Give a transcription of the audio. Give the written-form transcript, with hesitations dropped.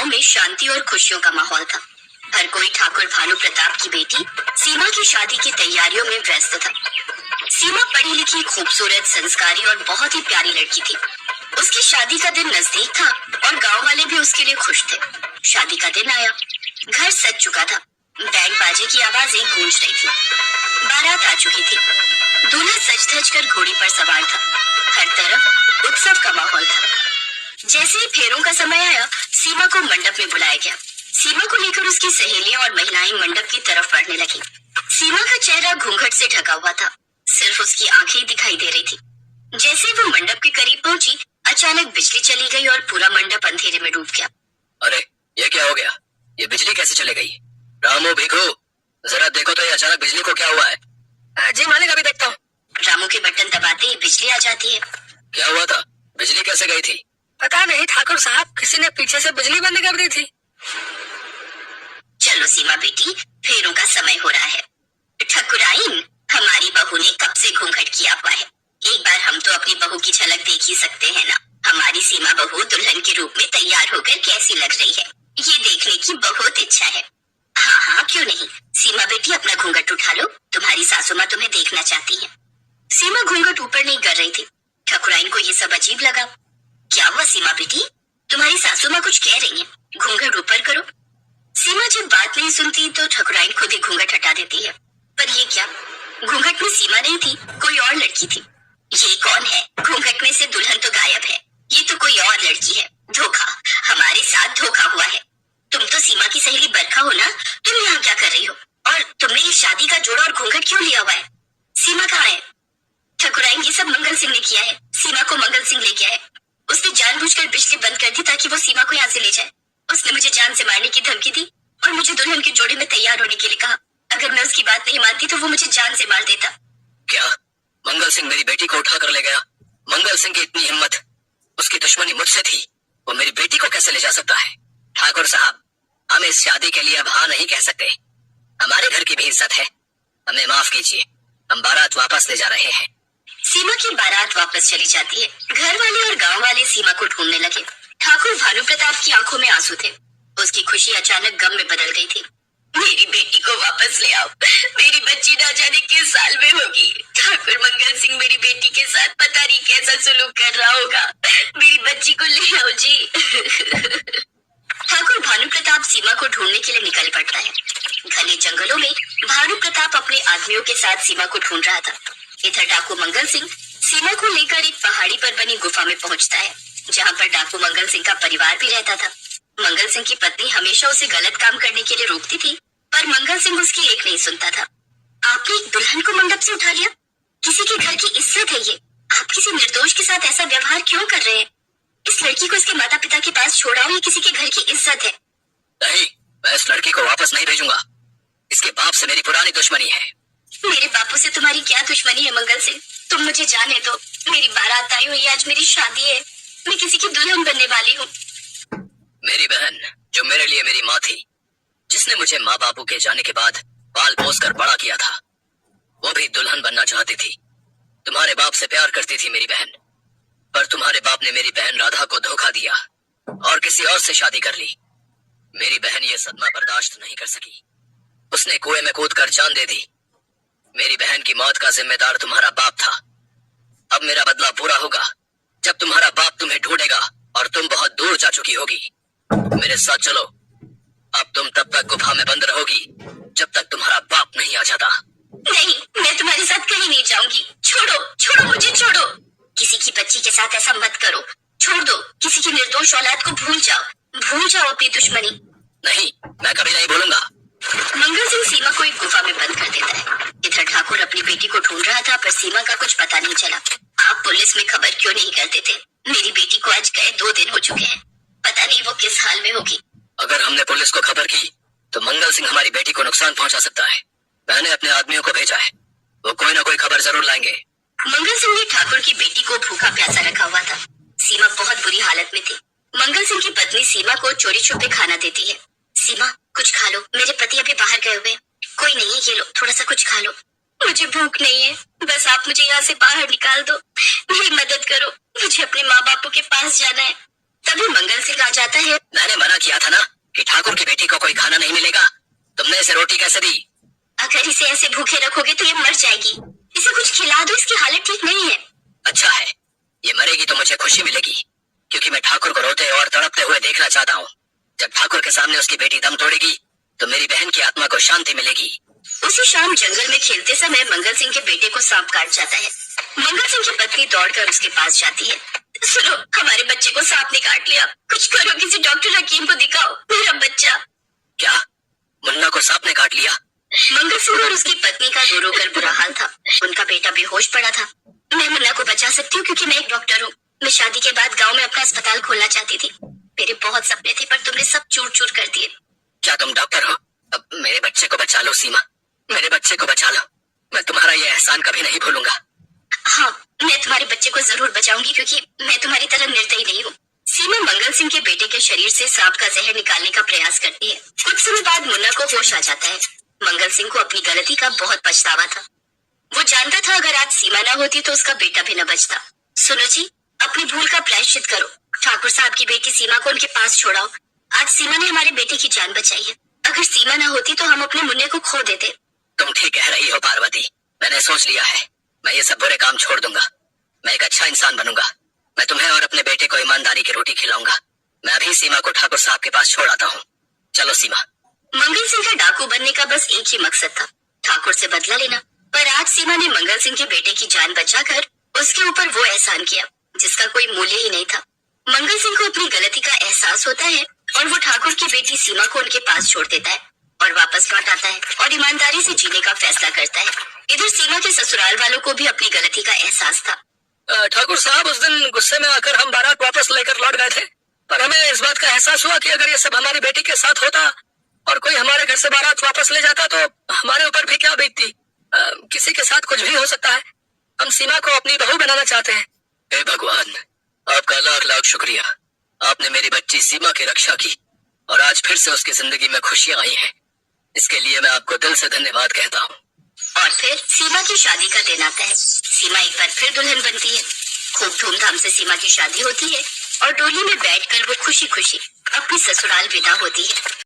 में शांति और खुशियों का माहौल था। हर कोई ठाकुर भानु प्रताप की बेटी सीमा की शादी की तैयारियों में व्यस्त था। सीमा पढ़ी लिखी, खूबसूरत, संस्कारी और बहुत ही प्यारी लड़की थी। उसकी शादी का दिन नजदीक था और गांव वाले भी उसके लिए खुश थे। शादी का दिन आया, घर सज चुका था, बैंड बाजे की आवाजें गूंज रही थी, बारात आ चुकी थी, दूल्हा सज धज कर घोड़ी पर सवार था। हर तरफ उत्सव का माहौल था। जैसे ही फेरों का समय आया, सीमा को मंडप में बुलाया गया। सीमा को लेकर उसकी सहेलियां और महिलाएं मंडप की तरफ बढ़ने लगी। सीमा का चेहरा घूंघट से ढका हुआ था, सिर्फ उसकी आंखें दिखाई दे रही थी। जैसे वो मंडप के करीब पहुंची, अचानक बिजली चली गई और पूरा मंडप अंधेरे में डूब गया। अरे, ये क्या हो गया? ये बिजली कैसे चली गई? रामू, भिखू, जरा देखो तो ये अचानक बिजली को क्या हुआ है? जी मालिक, अभी देखता हूँ। रामू के बटन दबाते ही बिजली आ जाती है। क्या हुआ था? बिजली कैसे गई थी? पता नहीं ठाकुर साहब, किसी ने पीछे से बिजली बंद कर दी थी। चलो सीमा बेटी, फेरों का समय हो रहा है। ठकुराइन, हमारी बहू ने कब से घूंघट किया हुआ है। एक बार हम तो अपनी बहू की झलक देख ही सकते हैं ना। हमारी सीमा बहू दुल्हन के रूप में तैयार होकर कैसी लग रही है, ये देखने की बहुत इच्छा है। हाँ हाँ, क्यों नहीं। सीमा बेटी, अपना घूंघट उठा लो, तुम्हारी सासू माँ तुम्हें देखना चाहती है। सीमा घूंघट ऊपर नहीं कर रही थी। ठकुराइन को ये सब अजीब लगा। क्या हुआ सीमा बेटी, तुम्हारी सासू माँ कुछ कह रही है, घूंघट ऊपर करो। सीमा जब बात नहीं सुनती तो ठकुराइन खुद ही घूंघट हटा देती है। पर ये क्या, घूंघट में सीमा नहीं थी, कोई और लड़की थी। ये कौन है? घूंघट में से दुल्हन तो गायब है, ये तो कोई और लड़की है। धोखा, हमारे साथ धोखा हुआ है। तुम तो सीमा की सहेली बरखा हो ना, तुम यहाँ क्या कर रही हो? और तुमने ये शादी का जोड़ा और घूंघट क्यों लिया हुआ है? सीमा कहाँ है? ठकुराइन, ये सब मंगल सिंह ने किया है। सीमा को मंगल सिंह ले गया है। उसने जानबूझकर बिजली बंद कर दी ताकि वो सीमा को यहाँ से ले जाए। उसने मुझे जान से मारने की धमकी दी और मुझे दुल्हन के जोड़े में तैयार होने के लिए कहा। अगर मैं उसकी बात नहीं मानती तो वो मुझे जान से मार देता। क्या मंगल सिंह मेरी बेटी को उठा कर ले गया? मंगल सिंह की इतनी हिम्मत, उसकी दुश्मनी मुझसे थी, वो मेरी बेटी को कैसे ले जा सकता है? ठाकुर साहब, हम इस शादी के लिए अब हाँ नहीं कह सकते। हमारे घर की भी इज्जत है, हमें माफ कीजिए, हम बारात वापस ले जा रहे हैं। सीमा की बारात वापस चली जाती है। घर वाले और गांव वाले सीमा को ढूंढने लगे। ठाकुर भानु प्रताप की आंखों में आंसू थे। उसकी खुशी अचानक गम में बदल गई थी। मेरी बेटी को वापस ले आओ, मेरी बच्ची ना जाने किस साल में होगी। ठाकुर मंगल सिंह मेरी बेटी के साथ पता नहीं कैसा सुलूक कर रहा होगा। मेरी बच्ची को ले आओ जी। ठाकुर भानु प्रताप सीमा को ढूंढने के लिए निकल पड़ता है। घने जंगलों में भानु प्रताप अपने आदमियों के साथ सीमा को ढूंढ रहा था। इधर डाकू मंगल सिंह सीमा को लेकर एक पहाड़ी पर बनी गुफा में पहुंचता है, जहां पर डाकू मंगल सिंह का परिवार भी रहता था। मंगल सिंह की पत्नी हमेशा उसे गलत काम करने के लिए रोकती थी, पर मंगल सिंह उसकी एक नहीं सुनता था। आपने एक दुल्हन को मंडप से उठा लिया, किसी के घर की इज्जत है ये। आप किसी निर्दोष के साथ ऐसा व्यवहार क्यों कर रहे हैं? इस लड़की को इसके माता पिता के पास छोड़ाओ, ये किसी के घर की इज्जत है। नहीं, मैं इस लड़की को वापस नहीं भेजूंगा। इसके बाप से मेरी पुरानी दुश्मनी है। मेरे बापू से तुम्हारी क्या दुश्मनी है मंगल सिंह? तुम मुझे जाने दो, मेरी बारात आई हुई, आज मेरी शादी है, मैं किसी की दुल्हन बनने वाली हूँ। मेरी बहन, जो मेरे लिए मेरी माँ थी, जिसने मुझे माँ बापू के जाने के बाद पाल पोस कर बड़ा किया था, वो भी दुल्हन बनना चाहती थी। तुम्हारे बाप से प्यार करती थी मेरी बहन, पर तुम्हारे बाप ने मेरी बहन राधा को धोखा दिया और किसी और से शादी कर ली। मेरी बहन ये सदमा बर्दाश्त नहीं कर सकी, उसने कुएं में कूद कर जान दे दी। मेरी बहन की मौत का जिम्मेदार तुम्हारा बाप था। अब मेरा बदला पूरा होगा जब तुम्हारा बाप तुम्हें ढूंढेगा और तुम बहुत दूर जा चुकी होगी। मेरे साथ चलो, अब तुम तब तक गुफा में बंद रहोगी जब तक तुम्हारा बाप नहीं आ जाता। नहीं, मैं तुम्हारे साथ कहीं नहीं जाऊंगी। छोड़ो, छोड़ो मुझे, छोड़ो। किसी की बच्ची के साथ ऐसा मत करो, छोड़ दो। किसी की निर्दोष औलाद को भूल जाओ, भूल जाओ अपनी दुश्मनी। नहीं, मैं कभी नहीं भूलूंगा। मंगल सिंह सीमा को एक गुफा में बंद कर देता है। इधर ठाकुर अपनी बेटी को ढूंढ रहा था, पर सीमा का कुछ पता नहीं चला। आप पुलिस में खबर क्यों नहीं करते थे? मेरी बेटी को आज गए 2 दिन हो चुके हैं, पता नहीं वो किस हाल में होगी। अगर हमने पुलिस को खबर की तो मंगल सिंह हमारी बेटी को नुकसान पहुंचा सकता है। मैंने अपने आदमियों को भेजा है, वो कोई ना कोई खबर जरूर लाएंगे। मंगल सिंह ने ठाकुर की बेटी को भूखा प्यासा रखा हुआ था। सीमा बहुत बुरी हालत में थी। मंगल सिंह की पत्नी सीमा को चोरी छुपे खाना देती है। सीमा, कुछ खा लो, मेरे पति अभी बाहर गए हुए। कोई नहीं है, ये लो, थोड़ा सा कुछ खा लो। मुझे भूख नहीं है, बस आप मुझे यहाँ से बाहर निकाल दो, मेरी मदद करो। मुझे अपने माँ बापू के पास जाना है। तभी मंगल सिंह आ जाता है। मैंने मना किया था ना कि ठाकुर की बेटी को कोई खाना नहीं मिलेगा। तुमने इसे रोटी कैसे दी? अगर इसे ऐसे भूखे रखोगे तो ये मर जाएगी। इसे कुछ खिला दो, इसकी हालत ठीक नहीं है। अच्छा है, ये मरेगी तो मुझे खुशी मिलेगी, क्योंकि मैं ठाकुर को रोते और तड़पते हुए देखना चाहता हूँ। जब ठाकुर के सामने उसकी बेटी दम तोड़ेगी तो मेरी बहन की आत्मा को शांति मिलेगी। उसी शाम जंगल में खेलते समय मंगल सिंह के बेटे को सांप काट जाता है। मंगल सिंह की पत्नी दौड़कर उसके पास जाती है। सुनो, हमारे बच्चे को सांप ने काट लिया, कुछ करो, किसी डॉक्टर हकीम को दिखाओ, मेरा बच्चा। क्या? मुन्ना को सांप ने काट लिया? मंगल सिंह और उसकी पत्नी का रो रो कर बुरा हाल था। उनका बेटा बेहोश पड़ा था। मैं मुन्ना को बचा सकती हूँ क्योंकि मैं एक डॉक्टर हूँ। मैं शादी के बाद गांव में अपना अस्पताल खोलना चाहती थी। मेरे बहुत सपने थे, पर तुमने सब चूर चूर कर दिए। क्या तुम डॉक्टर हो? अब मेरे बच्चे को बचा लो सीमा, मेरे बच्चे को बचा लो। मैं तुम्हारा ये एहसान कभी नहीं भूलूंगा। हाँ, मैं तुम्हारे बच्चे को जरूर बचाऊंगी, क्योंकि मैं तुम्हारी तरह निर्दयी नहीं हूँ। सीमा मंगल सिंह के बेटे के शरीर से सांप का जहर निकालने का प्रयास करती है। कुछ समय बाद मुन्ना को होश आ जाता है। मंगल सिंह को अपनी गलती का बहुत पछतावा था। वो जानता था अगर आज सीमा ना होती तो उसका बेटा भी न बचता। सुनो जी, अपनी भूल का प्रायश्चित करो। ठाकुर साहब की बेटी सीमा को उनके पास छोड़ाओ। आज सीमा ने हमारे बेटे की जान बचाई है। अगर सीमा ना होती तो हम अपने मुन्ने को खो देते। तुम ठीक कह रही हो पार्वती, मैंने सोच लिया है। मैं ये सब बुरे काम छोड़ दूंगा। मैं एक अच्छा इंसान बनूंगा। मैं तुम्हें और अपने बेटे को ईमानदारी की रोटी खिलाऊंगा। मैं अभी सीमा को ठाकुर साहब के पास छोड़ आता हूँ। चलो सीमा। मंगल सिंह का डाकू बनने का बस एक ही मकसद था, ठाकुर से बदला लेना। पर आज सीमा ने मंगल सिंह के बेटे की जान बचाकर उसके ऊपर वो एहसान किया जिसका कोई मूल्य ही नहीं था। मंगल सिंह को अपनी गलती का एहसास होता है और वो ठाकुर की बेटी सीमा को उनके पास छोड़ देता है और वापस लौट आता है और ईमानदारी से जीने का फैसला करता है। इधर सीमा के ससुराल वालों को भी अपनी गलती का एहसास था। ठाकुर साहब, उस दिन गुस्से में आकर हम बारात वापस लेकर लौट गए थे, पर हमें इस बात का एहसास हुआ कि अगर ये सब हमारी बेटी के साथ होता और कोई हमारे घर से बारात वापस ले जाता तो हमारे ऊपर भी क्या बीतती। किसी के साथ कुछ भी हो सकता है। हम सीमा को अपनी बहू बनाना चाहते हैं। हे भगवान, आपका लाख लाख शुक्रिया। आपने मेरी बच्ची सीमा की रक्षा की और आज फिर से उसकी जिंदगी में खुशियां आई हैं। इसके लिए मैं आपको दिल से धन्यवाद कहता हूँ। और फिर सीमा की शादी का दिन आता है। सीमा एक बार फिर दुल्हन बनती है। खूब धूमधाम से सीमा की शादी होती है और डोली में बैठकर वो खुशी खुशी अपनी ससुराल विदा होती है।